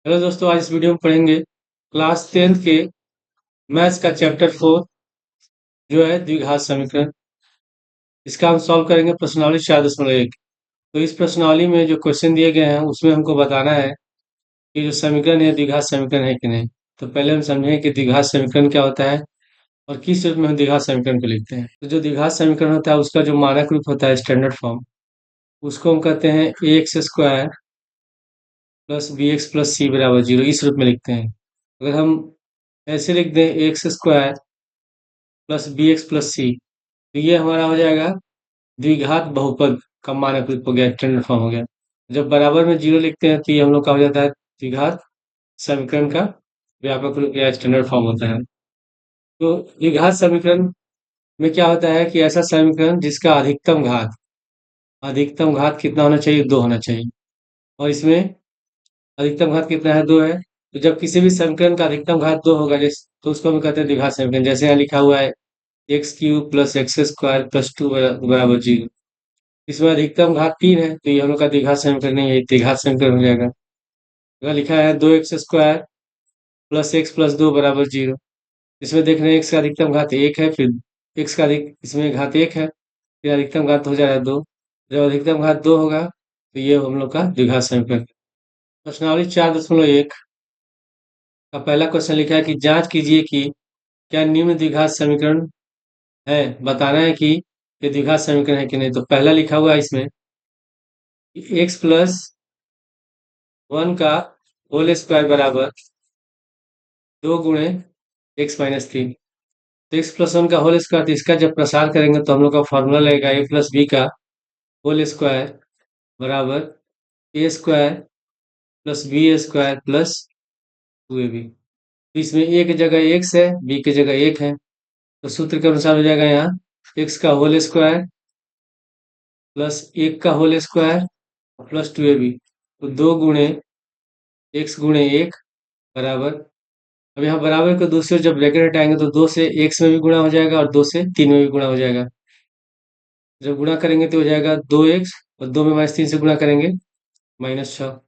Hello दोस्तों, आज इस वीडियो में पढ़ेंगे क्लास 10th के मैथ्स का चैप्टर 4 जो है द्विघात समीकरण। इसका हम सॉल्व करेंगे प्रश्नावली 4.1। तो इस प्रश्नावली में जो क्वेश्चन दिए गए हैं उसमें हमको बताना है कि जो समीकरण है द्विघात समीकरण है कि नहीं। तो पहले हम समझें कि द्विघात समीकरण क्या होता है और किस रूप में हम द्विघात समीकरण को लिखते हैं। तो जो द्विघात समीकरण होता है उसका जो मानक रूप होता है, स्टैंडर्ड फॉर्म, उसको हम कहते हैं a x square plus b x plus c बराबर जीरो। इस रूप में लिखते हैं। अगर हम ऐसे लिख दें a x square plus b x plus c, तो ये हमारा हो जाएगा द्विघात बहुपद का मानक रूप हो गया, स्टैंडर्ड फॉर्म हो गया। जब बराबर में जीरो लिखते हैं तो ये हम लोग का हो जाता है द्विघात समीकरण का व्यापक रूप या स्टैंडर्ड फॉर्म होता है। तो द्विघात समीकरण में क्या होता है कि ऐसा समीकरण जिसका अधिकतम घात कितना होना चाहिए? दो होना चाहिए। और इसमें अधिकतम घात कितना है? दो है। तो जब किसी भी समीकरण का अधिकतम घात दो होगा जैसे, तो उसको हम कहते हैं द्विघात समीकरण। जैसे यहाँ लिखा हुआ है x cube plus x square plus to बराबर जीरो। इसमें अधिकतम घात तीन है, तो ये हम लोग का द्विघात समीकरण नहीं है, द्विघात समीकरण हो जाएगा। अगर लिखा है दो एक्स स्क्वायर प्लस दो बराबर जीरो, इसमें देख रहे हैं एक्स का अधिकतम घात एक है, फिर एक्स का अधिक इसमें घात एक है, फिर अधिकतम घात हो जाएगा दो। जब अधिकतम घात दो होगा तो ये हम लोग का द्विघात समीकरण। प्रश्नावली 4.1 का पहला क्वेश्चन लिखा है कि जांच कीजिए कि क्या निम्न द्विघात समीकरण है। बताना है कि ये द्विघात समीकरण है कि नहीं। तो पहला लिखा हुआ है इसमें एक्स प्लस वन का होल स्क्वायर बराबर दो गुणे एक्स माइनस तीन। तो एक्स प्लस वन का होल स्क्वायर, तो इसका जब प्रसार करेंगे तो हम लोग का फॉर्मूला लगेगा ए प्लस बी का होल स्क्वायर बराबर a square plus b square plus two A B. तो इसमें ए की जगह एक्स है, बी की जगह एक है, तो सूत्र के अनुसार हो जाएगा यहाँ एक्स का होल स्क्वायर प्लस एक का whole square plus two A B. तो दो गुणे एक्स गुणे एक बराबर, अब यहाँ बराबर को दूसरे जब ब्रैकेट हटाएंगे तो दो से एक्स में भी गुणा हो जाएगा और दो से तीन में भी गुणा हो जाएगा। जब गुणा करेंगे तो हो जाएगा दो एक्स, और दो में माइनस तीन से गुणा करेंगे -6।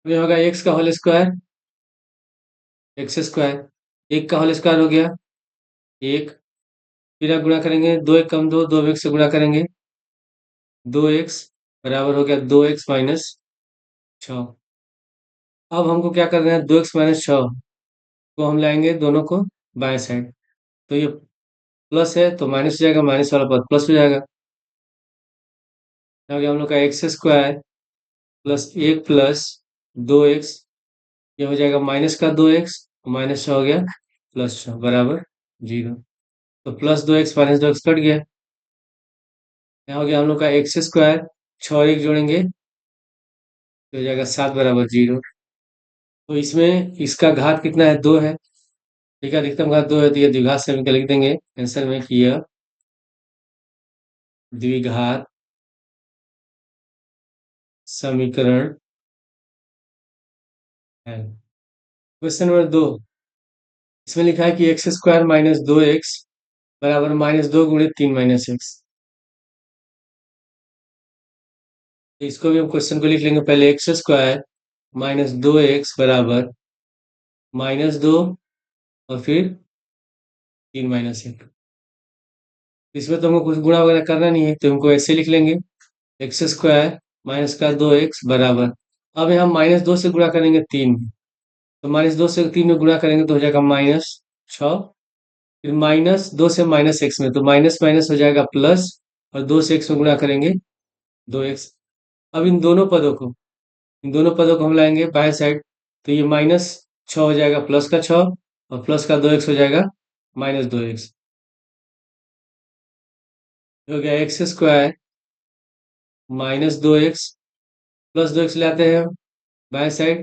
तो ये होगा एक्स का होल स्क्वायर एक्स स्क्वायर, एक का होल स्क्वायर हो गया एक, फिर आप गुणा करेंगे दो एक कम दो, दो एक से गुणा करेंगे दो एक्स बराबर हो गया दो एक्स माइनस छः। अब हमको क्या करना है, दो एक्स माइनस छः को हम लाएंगे दोनों को बाएं साइड। तो ये प्लस है तो माइनस हो जाएगा, माइनस वाला पद प्लस हो जाएगा। हो गया हम लोग का एक्स स्क्वायर प्लस एक प्लस दो एक्स, ये हो जाएगा माइनस का दो एक्स, माइनस छः हो गया प्लस छः बराबर जीरो। तो प्लस दो एक्स माइनस दो एक्स कट गया। यहाँ हो गया हम लोग का एक्स स्क्वायर, छः और एक जोड़ेंगे तो हो जाएगा सात बराबर जीरो। तो इसमें इसका घात कितना है? दो है। ठीक है, अधिकतम घात दो है तो ये द्विघात समीकरण लिख देंगे आंसर में कि यह द्विघात समीकरण है। क्वेश्चन नंबर दो, इसमें लिखा है कि एक्स स्क्वायर माइनस दो एक्स बराबर माइनस दो गुणे तीन माइनस एक्स। तो इसको भी हम क्वेश्चन को लिख लेंगे। पहले एक्स स्क्वायर माइनस दो एक्स बराबर माइनस दो और फिर तीन माइनस एक। इसमें तो हमको कुछ गुणा वगैरह करना नहीं है, तो हमको ऐसे लिख लेंगे एक्स स्क्वायर माइनस का दो एक्स बराबर, अब यहाँ माइनस दो से गुणा करेंगे तीन, तो माइनस दो से तीन में गुणा करेंगे तो हो जाएगा माइनस छः। फिर माइनस दो से माइनस एक्स में, तो माइनस माइनस हो जाएगा प्लस, और दो से एक्स में गुणा करेंगे दो एक्स। अब इन दोनों पदों को हम लाएंगे बाएं साइड, तो ये माइनस छः हो जाएगा प्लस का छः, और प्लस का दो एक्स हो जाएगा माइनस दो एक्स। हो गया एक्स स्क्वायर माइनस दो एक्स प्लस दो एक्स लाते हैं बाएं साइड,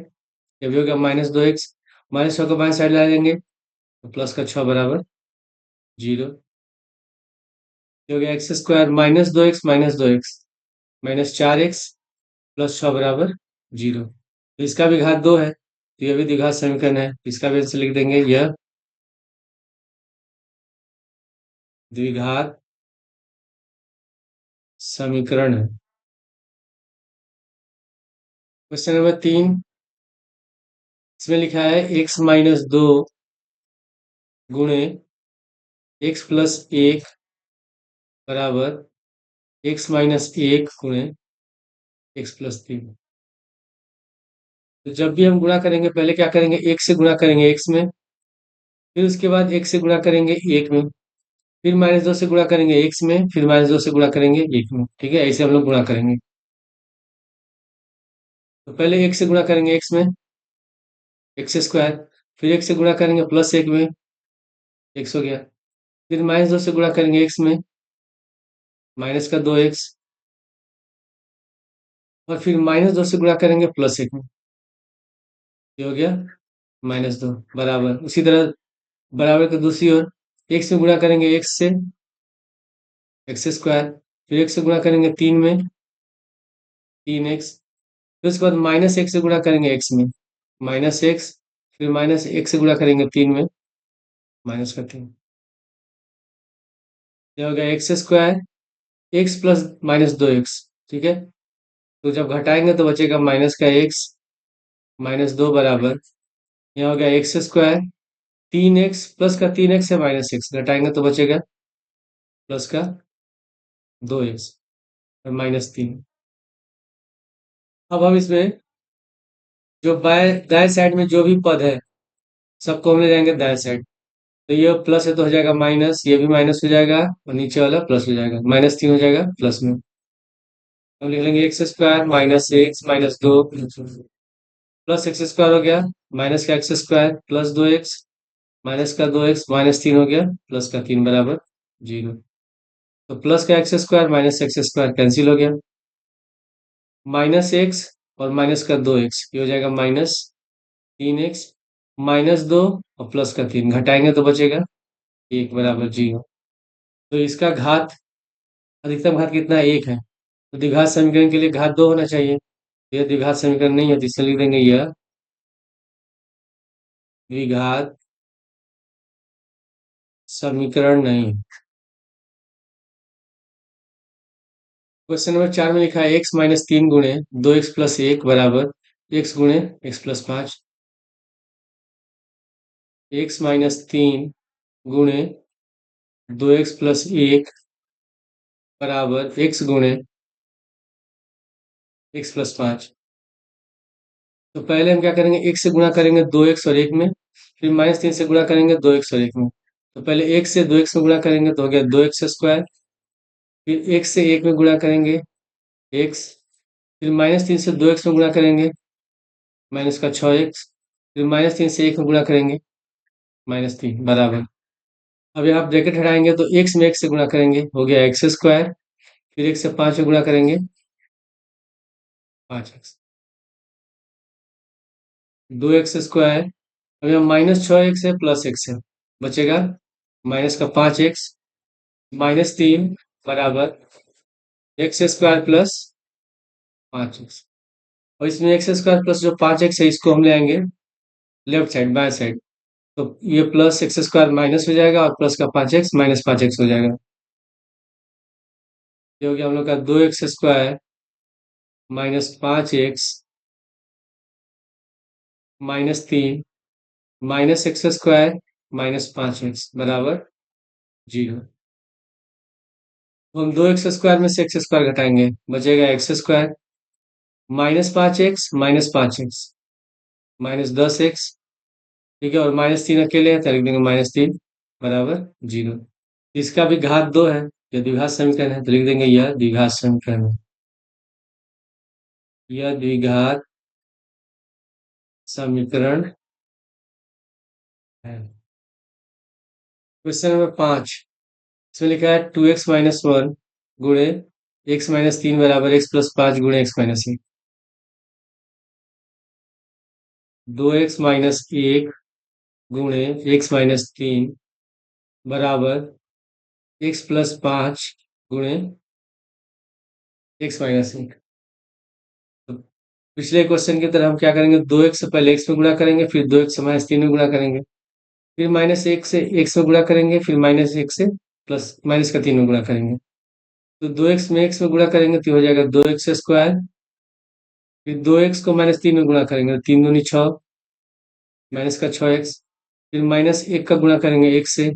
ये भी हो गया माइनस दो एक्स, माइनस छः को बाएं साइड ला देंगे तो प्लस का छः बराबर जीरो। ये हो गया एक्स स्क्वायर माइनस दो एक्स माइनस चार एक्स प्लस छः बराबर जीरो। तो इसका भी घात दो है, तो यह भी द्विघात समीकरण है। इसका भी आंसर लिख देंगे यह द्विघात समीकरण है। क्वेश्चन नंबर 3, इसमें लिखा है x-2 गुणे x+1 बराबर x-1 गुणे x+3। तो जब भी हम गुणा करेंगे पहले क्या करेंगे, एक से गुणा करेंगे x में, फिर उसके बाद एक से गुणा करेंगे 1 में, फिर -2 से गुणा करेंगे x में, फिर -2 से गुणा करेंगे 1 में। ठीक है, ऐसे हम लोग गुणा करेंगे। तो पहले 1 से गुणा करेंगे x में, x², फिर 1 से गुणा करेंगे +1 में, x हो गया, फिर -2 से गुणा करेंगे x में, -2x, और फिर -2 से गुणा करेंगे +1 में, ये हो गया -2 बराबर। उसी तरह बराबर के दूसरी ओर x में गुणा करेंगे x से, x², फिर 1 से गुणा करेंगे 3 में, 3x, फिर उसके बाद -1 से गुणा करेंगे x में, -x, फिर -1 से गुणा करेंगे 3 में, -3, ये हो गया x², x प्लस -2x। ठीक है, तो जब घटाएंगे तो बचेगा -x, -2 बराबर, यहाँ हो गया x², 3x प्लस का 3x है -x, घटाएंगे तो बचेगा प्लस का 2x और -3। अब हम इसमें जो बाएं दाएं साइड में जो भी पद है सबको हम ले जाएंगे दाएं साइड। तो ये प्लस है तो हो जाएगा माइनस, ये भी माइनस हो जाएगा और नीचे वाला प्लस हो जाएगा, -3 हो जाएगा प्लस में। हम लिख लेंगे x² -x, -2 प्लस x² हो गया, माइनस का x² प्लस 2x, माइनस का 2x, -3 हो गया, प्लस का 3 बराबर 0। तो प्लस का x² माइनस x² कैंसिल हो गया, -x और माइनस का 2x, ये हो जाएगा -3x, -2 और प्लस का 3, घटाएंगे तो बचेगा 1 बराबर 0। तो इसका घात, अधिकतम घात कितना है, 1 है। तो द्विघात समीकरण के लिए घात 2 होना चाहिए। यह द्विघात समीकरण नहीं है तो इससे लिख देंगे यह द्विघात समीकरण नहीं है। क्वेश्चन नंबर 4 में लिखा है x-3 गुणे 2x+1 बराबर x गुणे x+5। x-3 गुणे 2x+1 बराबर x गुणे x+5। तो पहले हम क्या करेंगे, एक से गुणा करेंगे 2x और 1 में, फिर -3 से गुणा करेंगे 2x और 1 में। तो पहले 1 से 2x में गुणा करेंगे तो हो गया 2x², फिर 1 से 1 में गुणा करेंगे x, फिर -3 से 2x में गुणा करेंगे माइनस का 6x, फिर -3 से 1 में गुणा करेंगे -3 बराबर। अब यहाँ ब्रैकेट हटाएंगे तो x में 1 से गुणा करेंगे, हो गया x², फिर 1 से 5 में गुणा करेंगे 5x, 2x², अब यहाँ -6x है प्लस x है, बचेगा माइनस का 5x, -3 बराबर x² प्लस 5x। और इसमें x² प्लस जो 5x है इसको हम ले आएंगे लेफ्ट साइड, बाएं साइड। तो ये प्लस x² माइनस हो जाएगा और प्लस का 5x -5x हो जाएगा। ये हो गया हम लोग का 2x² -5x -3 -x² -5x बराबर 0। तो हम 2x² में से x² घटाएंगे, बचेगा x² -5x -5x -10x। ठीक है, और -3 अकेले है तो लिख देंगे -3 बराबर 0। इसका भी घात 2 है, यह द्विघात समीकरण है तो लिख देंगे यह द्विघात समीकरण है, यह द्विघात समीकरण है। क्वेश्चन नंबर 5, इसमें लिखा है 2x-1 गुणे x-3 बराबर x+5 गुणे x-1। 2x-1 गुणे x-3 बराबर x+5 गुणे x-1। तो पिछले क्वेश्चन की तरह हम क्या करेंगे, 2x से पहले x में गुणा करेंगे, फिर 2x से -3 में गुणा करेंगे, फिर -1 से x में गुणा करेंगे, फिर -1 से प्लस माइनस का 3 में गुणा करेंगे। तो 2x में x में गुणा करेंगे तो हो जाएगा 2x² फिर 2x को -3 में गुणा करेंगे तो 3 दूनी 6, माइनस का 6x। फिर -1 का गुणा करेंगे एक से,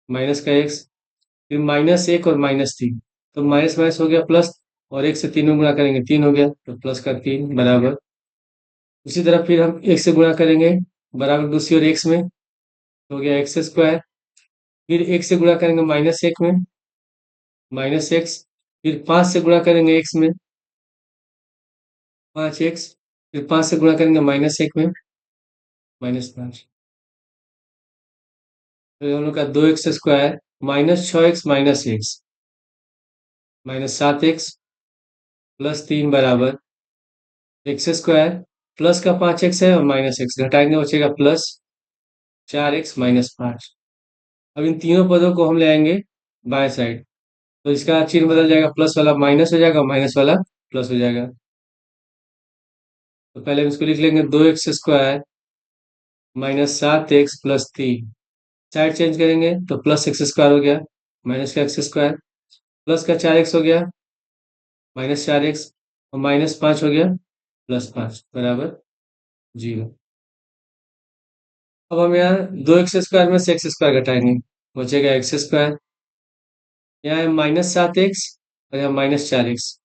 माइनस का x। फिर -1 और -3, तो माइनस माइनस हो गया प्लस, और 1 से 3 में गुणा करेंगे 3 हो गया, तो प्लस का 3 बराबर। उसी तरह फिर हम 1 से गुणा करेंगे, बराबर दूसरी ओर x में, तो हो गया x²। फिर 1 से गुणा करेंगे -1 में, -x। फिर 5 से गुणा करेंगे x में, 5x। फिर 5 से गुणा करेंगे -1 में, -5। तो हम लोग का 2x² -6x -x -7x +3 बराबर x² प्लस का 5x है और -x घटाएंगे, बचेगा +4x -5। अब इन तीनों पदों को हम ले आएंगे बाएं साइड, तो इसका चिन्ह बदल जाएगा, प्लस वाला माइनस हो जाएगा, माइनस वाला प्लस हो जाएगा। तो पहले हम इसको लिख लेंगे 2x² -7x +3। साइड चेंज करेंगे तो +x² हो गया, माइनस का x² प्लस का 4x हो गया, -4x और -5 हो गया, +5 बराबर 0। अब हम यहाँ 2x² में से x² घटाएंगे, बचेगा x²। यहाँ है -7x और यहाँ -4x,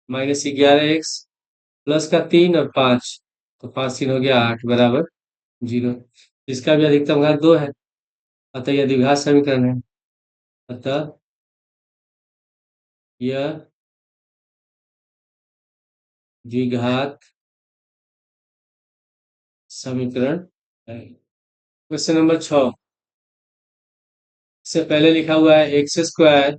-11x प्लस का 3 और 5, तो 5 3 हो गया 8 बराबर 0। इसका भी अधिकतम घात 2 है, अतः यह द्विघात समीकरण है। अतः यह द्विघात समीकरण है। क्वेश्चन नंबर 6, इससे पहले लिखा हुआ है x²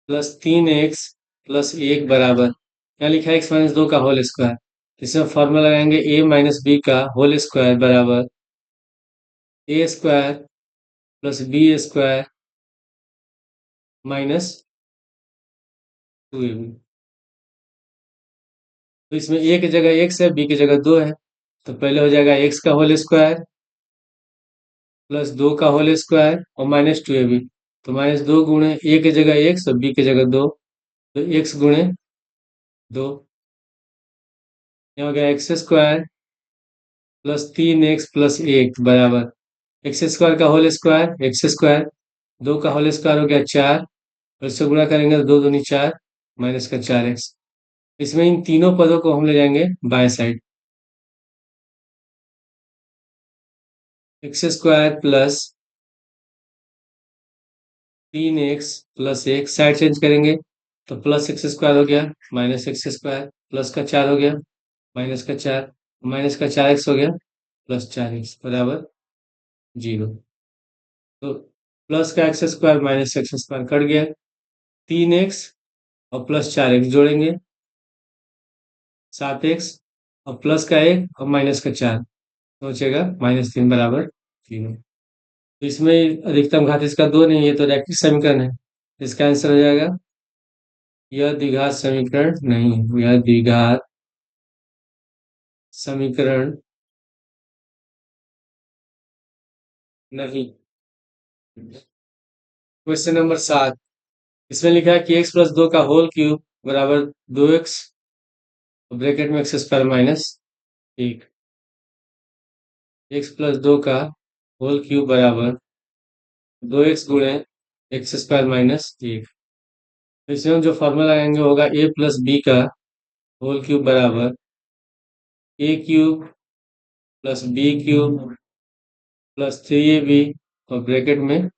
+3x +1 बराबर, यहाँ लिखा है x-2 का होल स्क्वायर। इसमें फॉर्मूला लगाएंगे a-b का होल स्क्वायर बराबर a² +b² -2ab। तो इसमें a की जगह x है, b की जगह 2 है, तो पहले हो जाएगा x का होल स्क्वायर +2 का होल स्क्वायर और -2ab। तो -2 गुणे a की जगह x और b की जगह 2, तो x गुणे 2। यहाँ हो गया x² +3x +1 बराबर x² का होल स्क्वायर x², 2 का होल स्क्वायर हो गया 4, और इससे गुणा करेंगे तो 2 दूनी 4, माइनस का 4x। इसमें इन तीनों पदों को हम ले जाएंगे बाएं side, x² +3x +1 side change करेंगे तो +x² हो गया, -x² प्लस का 4 हो गया, माइनस का 4, माइनस का 4x हो गया, +4x बराबर 0। तो प्लस का x² -x² कट गया, 3x और +4x जोड़ेंगे, 7x और प्लस का 1 और माइनस का 4, तो बचेगा -3 बराबर 0। तो इसमें अधिकतम घात इसका 2 नहीं है, तो रैखिक समीकरण है। इसका आंसर हो जाएगा, यह द्विघात समीकरण नहीं है, यह द्विघात समीकरण नहीं। क्वेश्चन नंबर 7, इसमें लिखा है कि x+2 का होल क्यूब बराबर 2x, ब्रैकेट में x² -1। x+2 का होल क्यूब बराबर 2x गुणे x² -1। तो इसमें हम जो फॉर्मूला लगाएंगे होगा a+b का होल क्यूब बराबर a³ b³ +3ab और ब्रैकेट में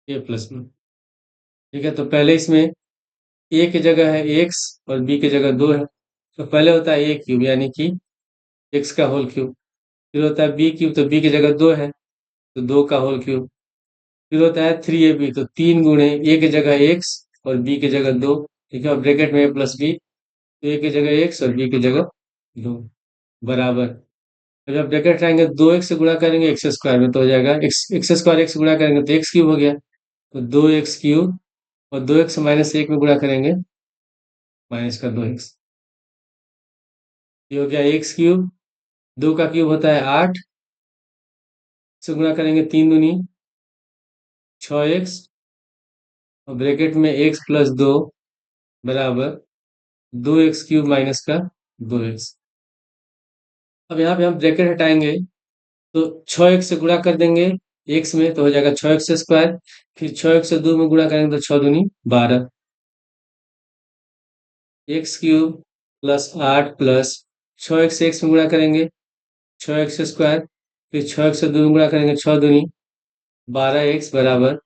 a+b। ठीक है, तो पहले इसमें a की जगह है x और b की जगह 2 है, तो पहले होता है a³ यानी कि x का होल क्यूब। फिर होता है b³ तो b की जगह 2 है, तो 2 का होल क्यूब। फिर होता है 3ab, तो 3 गुणे a की जगह x और b की जगह 2, ठीक है, और ब्रैकेट में a+b, तो a की जगह x और b की जगह 2 बराबर। तो जब ब्रैकेट रहेंगे 2x से गुणा करेंगे x² में, तो हो जाएगा x² x गुणा करेंगे तो x³ हो गया, तो 2x³ और 2x -1 में गुणा करेंगे, माइनस का 2x, ये हो गया x³। 2 का क्यूब होता है 8, से गुणा करेंगे 3 दूनी 6x और ब्रैकेट में x + 2 बराबर 2x³ माइनस का 2x। अब यहाँ पे हम ब्रैकेट हटाएंगे तो 6x से गुणा कर देंगे x में, तो हो जाएगा 6x²। फिर 6x से 2 में गुणा करेंगे तो 6 दूनी 12, x³ प्लस 8 प्लस 6x से x में गुणा करेंगे 6x²। फिर 6x से 2 में गुणा करेंगे 6 दूनी 12x बराबर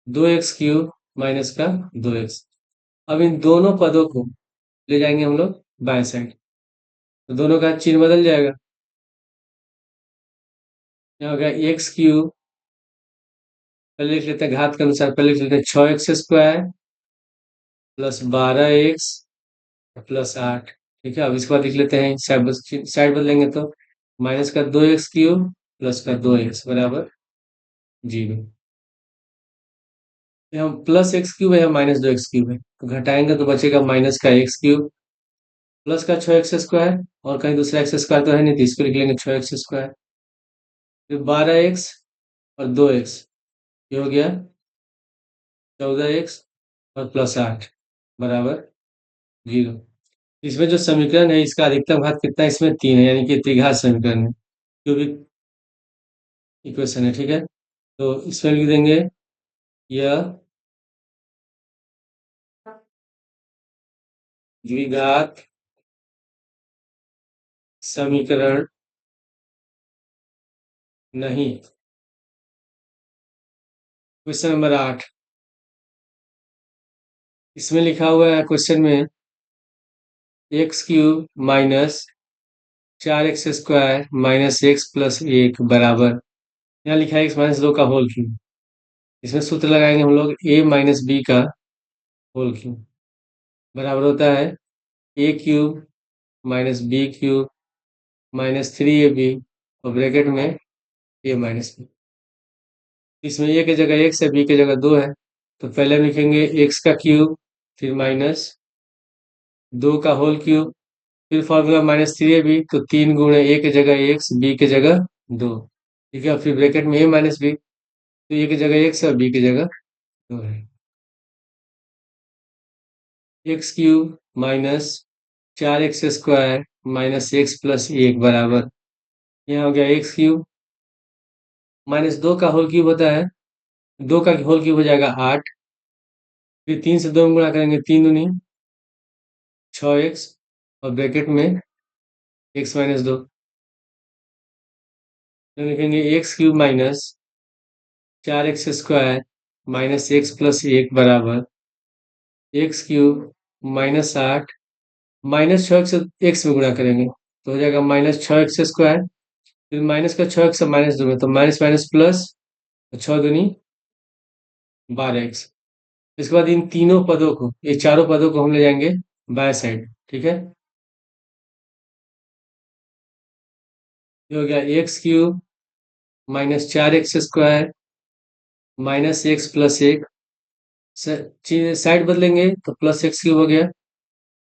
2x³ माइनस का 2x। अब इन दोनों पदों को ले जाएंगे हम लोग बाएं साइड, तो दोनों का चिन्ह बदल जाएगा। यहाँ हो गया x³, पहले लिख लेते हैं घात के अनुसार, पहले लिख लेते हैं 6x² प्लस 12x प्लस 8। ठीक है, अब इसके बाद लिख लेते हैं साइड बदलेंगे तो माइनस का 2x³ प्लस का 2x बराबर 0। यहाँ प्लस x³ है या माइनस 2x³ है, तो घटाएंगे तो बचेगा माइनस का x³ प्लस का 6x², और कहीं दूसरा x² तो है नहीं, तो इसको लिख लेंगे 6x²। फिर 12x और 2x, ये हो गया 14x और प्लस 8 बराबर 0। इसमें जो समीकरण है इसका अधिकतम घात कितना है, इसमें 3 है, यानी कि त्रिघात समीकरण है, क्यूबिक इक्वेशन है। ठीक है, तो इसमें लिख देंगे यह द्विघात समीकरण नहीं। क्वेश्चन नंबर 8, इसमें लिखा हुआ है क्वेश्चन में x³ minus 4x² minus x plus 1 बराबर, यहाँ लिखा है x माइनस 2 का होल क्यूब। इसमें सूत्र लगाएंगे हम लोग a माइनस बी का होल क्यूब बराबर होता है a³ minus b³ minus 3ab और ब्रैकेट में a माइनस बी। इसमें a की जगह x है, b की जगह 2 है, तो पहले हम लिखेंगे x का क्यूब, फिर माइनस 2 का होल क्यूब, फिर फॉर्मूला -3ab, तो 3 गुणे a की जगह x, b की जगह 2। ठीक है, फिर ब्रैकेट में a माइनस बी, तो a की जगह x है और b की जगह 2 है। x³ minus 4x² minus x plus 1 बराबर, यहाँ हो गया x³ माइनस 2 का होल क्यूब होता है, 2 का होल क्यूब हो जाएगा 8। फिर 3 से 2 में गुणा करेंगे 3 दूनी 6x और ब्रैकेट में x माइनस 2, तो लिखेंगे x³ minus 4x² minus x plus 1 बराबर x³ माइनस 8 माइनस 6x से x में गुणा करेंगे तो हो जाएगा माइनस 6x²। फिर माइनस का 6x से माइनस 2 में, तो माइनस माइनस प्लस, 6 दूनी 12x। इसके बाद इन तीनों पदों को, ये चारों पदों को हम ले जाएंगे बाय साइड। ठीक है, ये हो गया x³ minus 4x² minus x plus 1। Side बदलेंगे तो प्लस x³ हो गया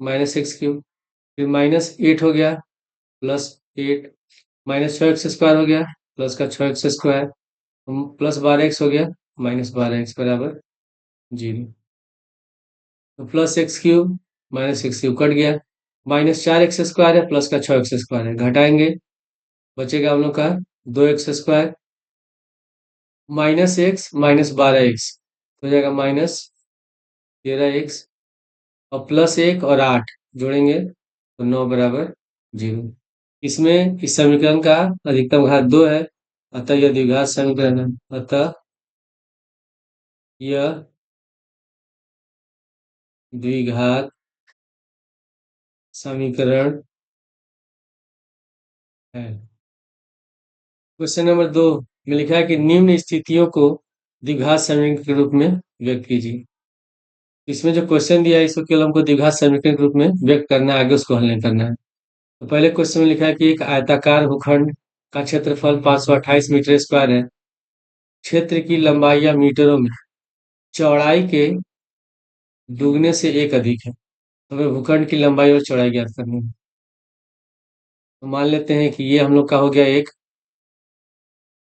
माइनस x³, फिर -8 हो गया प्लस 8, माइनस 6x² हो गया प्लस का 6x², प्लस 12x हो गया माइनस 12x बराबर 0। तो plus x³ minus x³ cut गया, -4x² है प्लस का 6x² है, घटाएंगे बचेगा हम लोग का 2x² minus x minus 12x, हो जाएगा -13x और प्लस 1 और 8 जोड़ेंगे तो 9 बराबर 0। इसमें इस समीकरण का अधिकतम घात 2 है, अतः यह द्विघात समीकरण है। अतः यह द्विघात समीकरण है। क्वेश्चन नंबर 2 में लिखा है कि निम्न स्थितियों को द्विघात समीकरण के रूप में व्यक्त कीजिए। इसमें जो क्वेश्चन दिया है इसको केवल हमको द्विघात समीकरण के रूप में व्यक्त करना है, आगे उसको हल नहीं करना है। तो पहले क्वेश्चन में लिखा है कि एक आयताकार भूखंड का क्षेत्रफल 528 मीटर स्क्वायर है, क्षेत्र की लंबाई या मीटरों में चौड़ाई के दुगने से एक अधिक है, तो हमें भूखंड की लंबाई और चौड़ाई ज्ञात करनी है। तो मान लेते हैं कि ये हम लोग का हो गया एक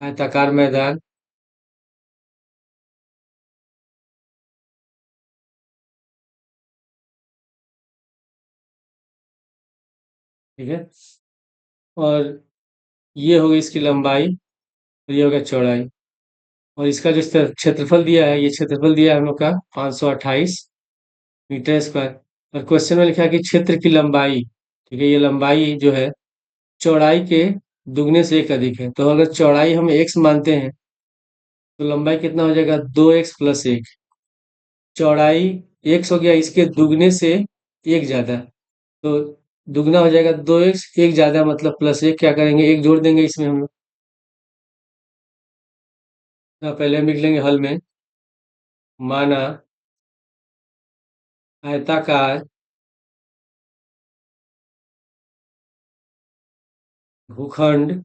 आयताकार मैदान, ठीक है। और ये होगी इसकी लंबाई और ये होगा चौड़ाई। और इसका जो क्षेत्रफल दिया है, ये क्षेत्रफल दिया है हम लोग का 528 मीटर स्क्वायर। और क्वेश्चन में लिखा है कि क्षेत्र की लंबाई, ठीक है, ये लंबाई जो है चौड़ाई के दुगने से एक अधिक है। तो अगर चौड़ाई हम x मानते हैं तो लंबाई कितना हो जाएगा, 2x+1। चौड़ाई x हो गया, इसके दुगने से एक ज्यादा, तो दुगना हो जाएगा 2x, एक ज्यादा मतलब +1। क्या करेंगे, एक जोड़ देंगे इसमें हम लोग। पहले हम लिख लेंगे हल में, माना आयताकार भूखंड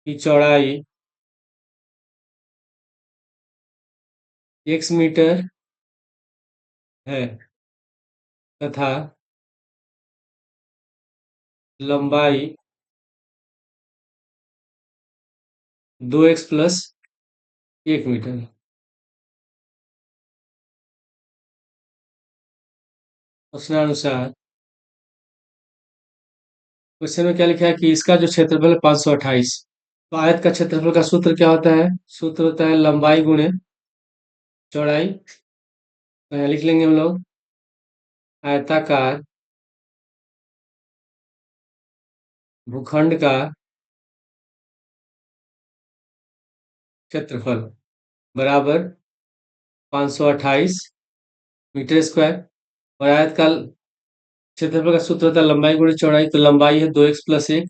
की चौड़ाई x मीटर है तथा लंबाई 2x+1 मीटर है। प्रश्नानुसार क्वेश्चन में क्या लिखा है कि इसका जो क्षेत्रफल है 528। तो आयत का क्षेत्रफल का सूत्र क्या होता है, सूत्र होता है लंबाई गुणे चौड़ाई। तो यहाँ लिख लेंगे हम लोग, आयताकार भूखंड का क्षेत्रफल बराबर 528 मीटर स्क्वायर। और आयत का क्षेत्रफल का सूत्र होता है लंबाई गुणे चौड़ाई। तो लंबाई है 2x+1,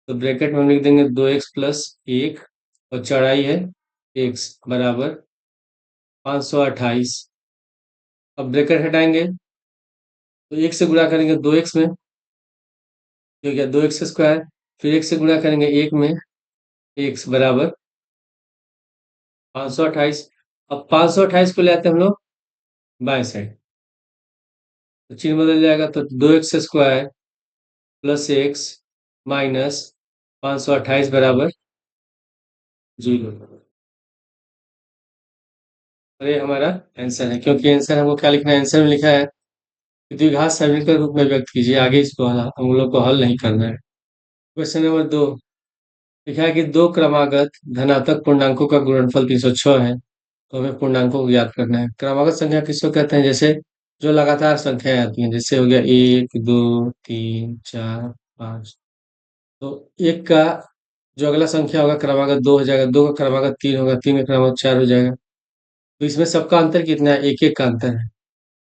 तो ब्रैकेट में हम लिख देंगे 2x+1, और चौड़ाई है x बराबर 528। अब ब्रैकेट हटाएंगे तो एक से गुणा करेंगे 2x में, जो गया 2x स्क्वायर। फिर एक से गुणा करेंगे एक में, x बराबर 528। अब 528 को ले आते हैं हम लोग बाएं साइड, तो चिन्ह बदल जाएगा। तो 2x स्क्वायर+x माइनस 528 बराबर 0। और ये हमारा आंसर है, क्योंकि आंसर हमको क्या लिखना है, आंसर में लिखा है कि द्विघात समीकरण के रूप में व्यक्त कीजिए। आगे इसको हम लोग को हल नहीं करना है। क्वेश्चन नंबर 2 लिखा है कि दो क्रमागत धनात्मक पूर्णांकों का गुणनफल 306 है। तो हमें पूर्णांकों को ज्ञात करना है। क्रमागत संख्या किसको कहते हैं, जैसे जो लगातार संख्याएं आती हैं, जैसे हो गया 1 2 3 4 5। तो एक का जो अगला संख्या होगा क्रमागत 2 हो जाएगा, 2 का क्रमागत 3 होगा, 3 का क्रमागत 4 हो जाएगा। तो इसमें सबका अंतर कितना है, एक एक का अंतर है।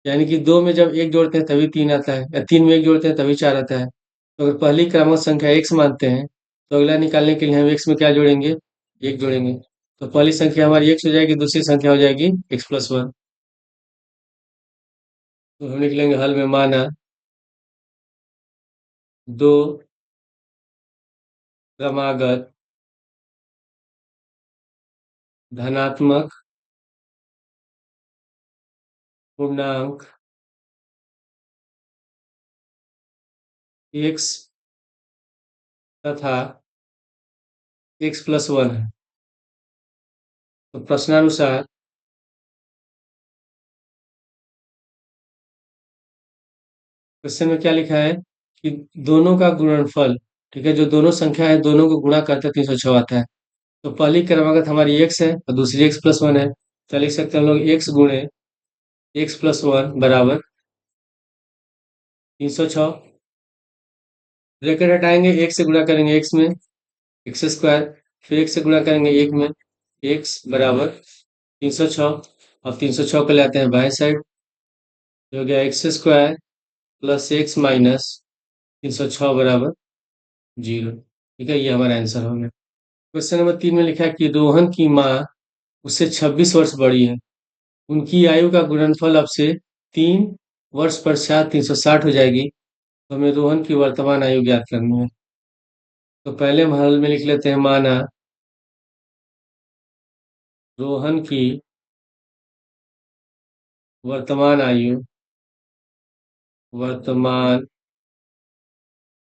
यानी कि 2 में जब एक जोड़ते हैं तभी 3 आता है, या 3 में एक जोड़ते हैं तभी 4 आता है। तो अगर पहली क्रमागत संख्या x मानते हैं तो अगला निकालने के लिए हम x में क्या जोड़ेंगे, एक जोड़ेंगे। तो पहली संख्या हमारी x हो जाएगी, दूसरी संख्या हो जाएगी x+1। तो हम लिख लेंगे हल में, माना दो क्रमागत धनात्मक पूर्णांक x तथा x+1 है। तो प्रश्नानुसार क्वेश्चन में क्या लिखा है कि दोनों का गुणनफल, ठीक है, जो दोनों संख्या है दोनों को गुणा करते 306 आता है। तो पहली क्रमागत हमारी x है और दूसरी x+1 है। तो लिख सकते हैं हम लोग x गुणे x+1 बराबर 306। ब्रैकेट हटाएंगे, एक से गुणा करेंगे x में, x स्क्वायर। फिर एक से गुणा करेंगे एक में, x बराबर 306। अब 306 को ले आते हैं बाएं साइड, जो हो गया x² + x माइनस 306 बराबर 0। ठीक है, ये हमारा आंसर हो गया। क्वेश्चन नंबर 3 में लिखा है कि रोहन की माँ उससे 26 वर्ष बड़ी है। उनकी आयु का गुणनफल अब से 3 वर्ष पश्चात 360 हो जाएगी। तो हमें रोहन की वर्तमान आयु ज्ञात करनी है। तो पहले हम हल में लिख लेते हैं, माना रोहन की वर्तमान आयु, वर्तमान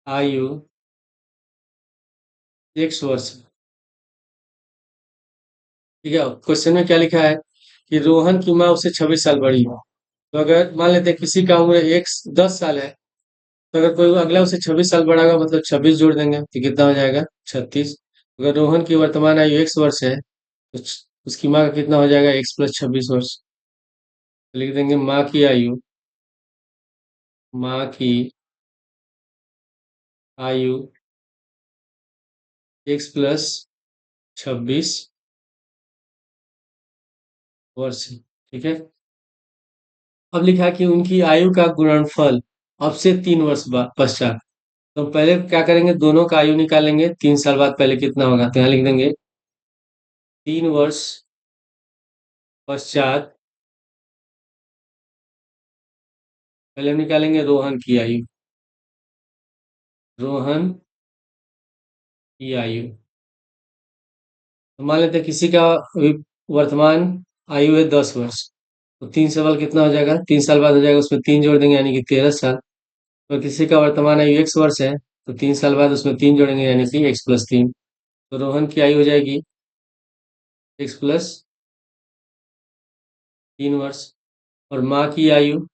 आयु 100 वर्ष। ठीक है, क्वेश्चन में क्या लिखा है कि रोहन की माँ उससे 26 साल बड़ी है। तो अगर मान लेते हैं किसी का उम्र 10 साल है, तो अगर कोई अगला उसे 26 साल बड़ा होगा मतलब 26 जोड़ देंगे तो कितना हो जाएगा 36। अगर रोहन की वर्तमान आयु 1 वर्ष है तो उसकी माँ का कितना हो जाएगा x+26 वर्ष। तो लिख देंगे माँ की आयु, माँ की आयु x+26 वर्ष। ठीक है। अब लिखा कि उनकी आयु का गुणनफल अब से 3 वर्ष पश्चात। तो पहले क्या करेंगे, दोनों का आयु निकालेंगे 3 साल बाद पहले कितना होगा, तो यहाँ लिख देंगे 3 वर्ष पश्चात पहले हम निकालेंगे रोहन की आयु, रोहन की आयु। तो मान लेते हैं किसी का अभी वर्तमान आयु है 10 वर्ष, तो 3 साल कितना हो जाएगा, 3 साल बाद हो जाएगा, उसमें 3 जोड़ देंगे यानी कि 13 साल। तो किसी का वर्तमान आयु 1 वर्ष है तो 3 साल बाद उसमें 3 जोड़ेंगे यानी कि x+3। तो रोहन की आयु हो जाएगी x+3 वर्ष। और माँ की आयु,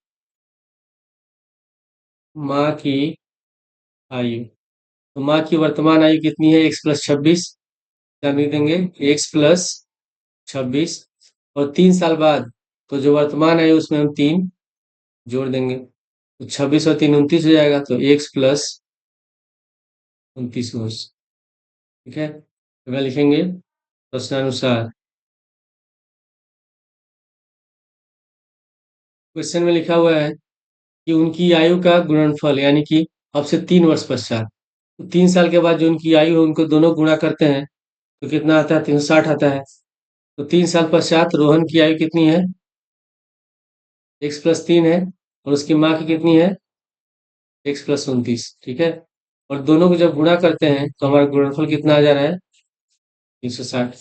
माँ की आयु, तो माँ की वर्तमान आयु कितनी है x+26, क्या लिख देंगे x+26। और 3 साल बाद तो जो वर्तमान आयु उसमें हम 3 जोड़ देंगे तो 26 और 3 29 हो जाएगा, तो x+29 वर्ष। ठीक है। तो क्या लिखेंगे प्रश्नानुसार, क्वेश्चन में लिखा हुआ है कि उनकी आयु का गुणनफल यानी कि अब से 3 वर्ष पश्चात, तो 3 साल के बाद जो उनकी आयु है उनको दोनों गुणा करते हैं तो कितना आता है, 360 आता है। तो 3 साल पश्चात रोहन की आयु कितनी है, x+3 है, और उसकी माँ की कितनी है x+29। ठीक है। और दोनों को जब गुणा करते हैं तो हमारा गुणनफल कितना आ जा रहा है 360।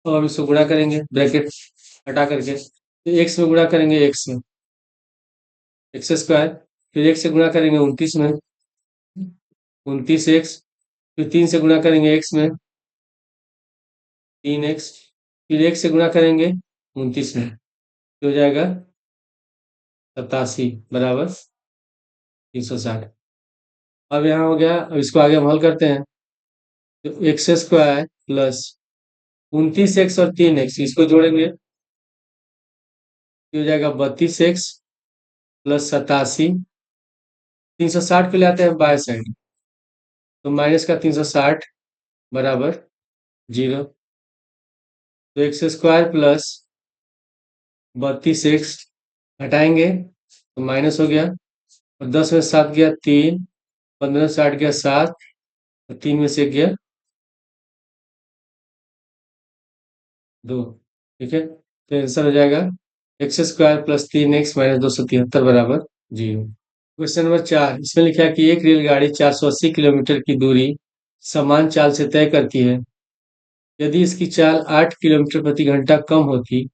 तो हम इसको गुणा करेंगे ब्रैकेट हटा करके, तो x में गुणा करेंगे x में, x² फिर x से गुणा करेंगे 29 में, 29x, फिर 3 से गुणा करेंगे x में 3x, फिर 1 से गुणा करेंगे 29 में, तो हो जाएगा 87 बराबर 360। अब यहाँ हो गया, अब इसको आगे हम हल करते हैं। तो x² प्लस 29x और 3x इसको जोड़ेंगे, ये हो जाएगा 32x प्लस 87। 360 पे ले आते हैं बाय साइड, तो माइनस का 360 बराबर 0। तो x² प्लस 32x हटाएंगे तो माइनस हो गया, और 10 में 7 गया 3, 15 से 8 गया 7, और 3 में से 1 गया 2। ठीक है। तो आंसर हो जाएगा x² प्लस 3x माइनस 273 बराबर 0। क्वेश्चन नंबर 4, इसमें लिखा है कि एक रेलगाड़ी 480 किलोमीटर की दूरी समान चाल से तय करती है। यदि इसकी चाल 8 किलोमीटर प्रति घंटा कम होती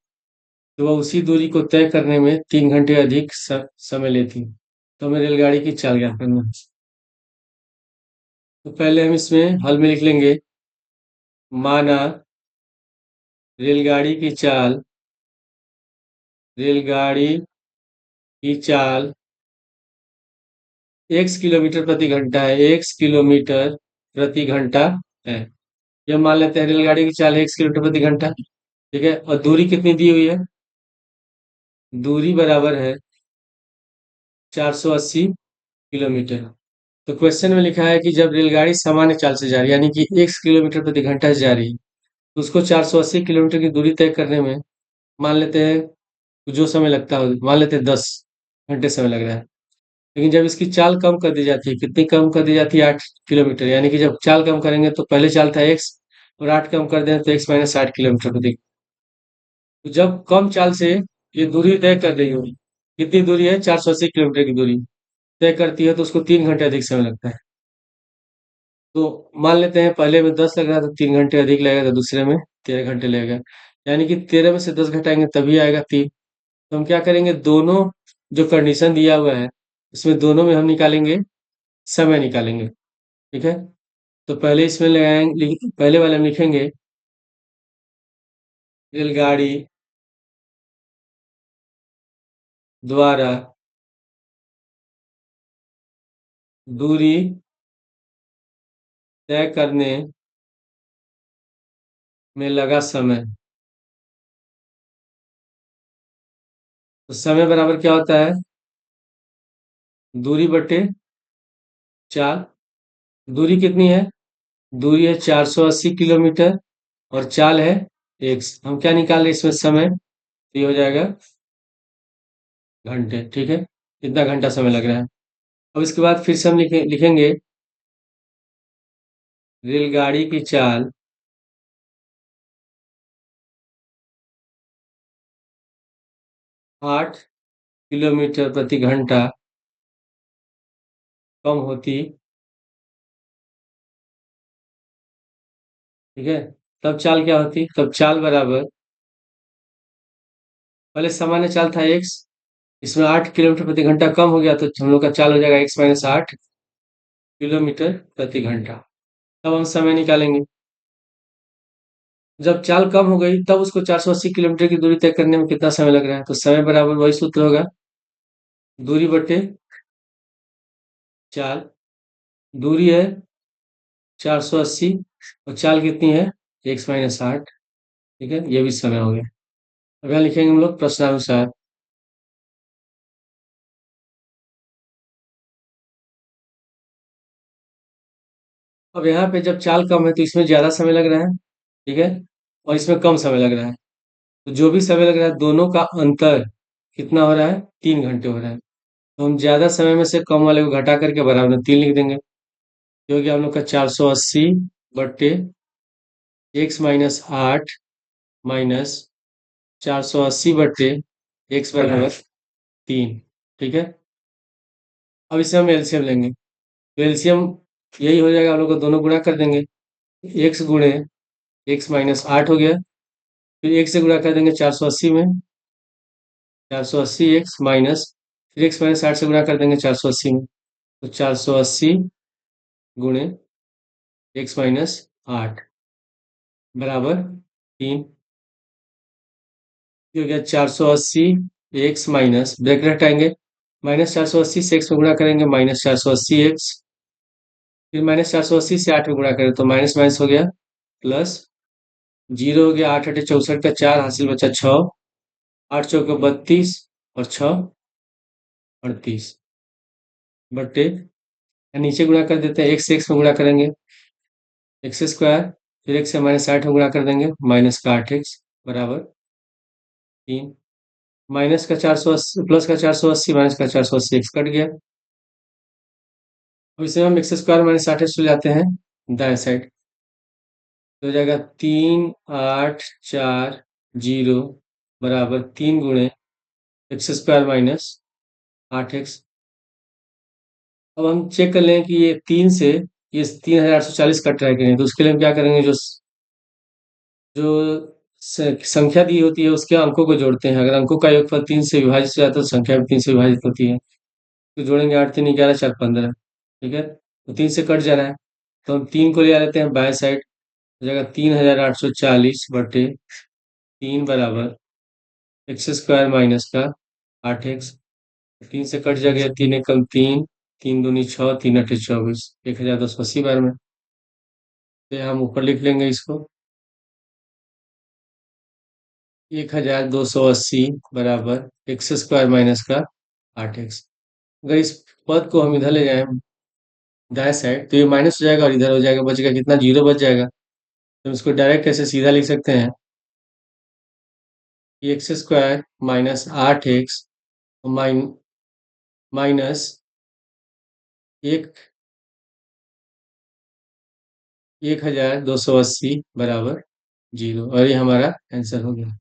तो वह उसी दूरी को तय करने में 3 घंटे अधिक समय लेती। तो हमें रेलगाड़ी की चाल ज्ञात करना है। तो पहले हम इसमें हल में लिख लेंगे, माना रेलगाड़ी की चाल, रेलगाड़ी की चाल x किलोमीटर प्रति घंटा है, x किलोमीटर प्रति घंटा है। ये मान लेते हैं रेलगाड़ी की चाल है x किलोमीटर प्रति घंटा। ठीक है। और दूरी कितनी दी हुई है, दूरी बराबर है 480 किलोमीटर। तो क्वेश्चन में लिखा है कि जब रेलगाड़ी सामान्य चाल से जा रही है यानी कि x किलोमीटर प्रति घंटा से जा रही है तो उसको 480 किलोमीटर की दूरी तय करने में मान लेते हैं जो समय लगता है, मान लेते हैं 10 घंटे समय लग रहा है। लेकिन जब इसकी चाल कम कर दी जाती है, कितनी कम कर दी जाती है 8 किलोमीटर, यानी कि जब चाल कम करेंगे तो पहले चाल था x और 8 कम कर दें तो x-8 किलोमीटर प्रति। तो जब कम चाल से ये दूरी तय कर रही हो, कितनी दूरी है 480 किलोमीटर की दूरी तय करती है तो उसको 3 घंटे अधिक समय लगता है। तो मान लेते हैं पहले में 10 लग रहा था, 3 घंटे अधिक लगेगा, तो दूसरे में 13 घंटे लगेगा, यानी कि 13 में से 10 घटाएंगे तभी आएगा 3। तो हम क्या करेंगे, दोनों जो कंडीशन दिया हुआ है इसमें दोनों में हम निकालेंगे, समय निकालेंगे। ठीक है। तो पहले इसमें लगाएंगे, पहले वाले में लिखेंगे रेलगाड़ी द्वारा दूरी तय करने में लगा समय। तो समय बराबर क्या होता है? दूरी बटे चाल। दूरी कितनी है? दूरी है 480 किलोमीटर और चाल है एक्स। हम क्या निकाल रहे हैं इसमें? समय। तो ये हो जाएगा घंटे। ठीक है, कितना घंटा समय लग रहा है। अब इसके बाद फिर से हम लिखेंगे रेलगाड़ी की चाल 8 किलोमीटर प्रति घंटा कम होती। ठीक है, तब चाल क्या होती? तब चाल बराबर, पहले सामान्य चाल था एक्स, इसमें 8 किलोमीटर प्रति घंटा कम हो गया तो हम लोग का चाल हो जाएगा x - 8 किलोमीटर प्रति घंटा। तब हम समय निकालेंगे। जब चाल कम हो गई तब उसको 480 किलोमीटर की दूरी तय करने में कितना समय लग रहा है? तो समय बराबर वही सूत्र होगा, दूरी बटे चाल। दूरी है 480 और चाल कितनी है? x - 8। ठीक है, ये भी समय हो गया। अब यहाँ लिखेंगे हम लोग प्रश्नानुसार। अब यहाँ पे जब चाल कम है तो इसमें ज्यादा समय लग रहा है। ठीक है, और इसमें कम समय लग रहा है। तो जो भी समय लग रहा है दोनों का अंतर कितना हो रहा है? 3 घंटे हो रहा है। तो हम ज्यादा समय में से कम वाले को घटा करके बराबर में 3 लिख देंगे, जो कि हम लोग का 480 बट्टे x - 8 माइनस 480 बट्टे x बराबर 3। ठीक है, अब इसे हम एलसीएम लेंगे। तो एलसीएम यही हो जाएगा, हम लोग को दोनों गुणा कर देंगे। x गुणे x - 8 हो गया, फिर एक से गुणा कर देंगे 480 में, 480 x माइनस, फिर x - 8 से गुणा कर देंगे 480 में। तो 480 गुणे x - 8 बराबर 3। हो गया 480 एक्स माइनस, ब्रैकेट हटाएंगे, -480 से x में गुणा करेंगे -480 x, फिर -480 से 8 में गुणा करें तो माइनस माइनस हो गया प्लस, जीरो हो गया, 8 × 8 = 64 का 4 हासिल बचा 6, 8 × 4 = 32 और 6 = 38 बट्टे, नीचे गुणा कर देते हैं, x से x में गुणा करेंगे x², फिर x से -8 में गुणा कर देंगे -8x बराबर 3। माइनस का 480 प्लस का 480 माइनस का 480 x कट गया। अब इसे हम x² माइनस 8x ले जाते हैं दाएं साइड, तो हो जाएगा 3840 बराबर 3 गुणे x² माइनस 8x। अब हम चेक कर लें कि ये 3 से ये 3840 कट रहा है कि नहीं। तो उसके लिए हम क्या करेंगे, जो जो संख्या दी होती है उसके अंकों को जोड़ते हैं। अगर अंकों का योगफल 3 से विभाजित हो जाता है तो संख्या भी 3 से विभाजित होती है। तो जोड़ेंगे 8 3 11 4 15। ठीक है, तो 3 से कट जा रहा है, तो हम 3 को ले आ लेते हैं बाएं साइड, हो जाएगा 3840 बटे 3 बराबर x² माइनस का 8x। 3 से कट जाएगा, 3 एकम 3, 3 दूनी 6, 3 अठे 24, 1280 बार में। तो हम ऊपर लिख लेंगे इसको 1280 बराबर x² माइनस का 8x। अगर इस पद को हम इधर ले जाएं दाएं साइड तो ये माइनस हो जाएगा और इधर हो जाएगा, बचेगा कितना? जीरो बच जाएगा। तो इसको डायरेक्ट ऐसे सीधा लिख सकते हैं कि x² माइनस 8x माइनस एक 1280 बराबर 0, और ये हमारा आंसर हो गया।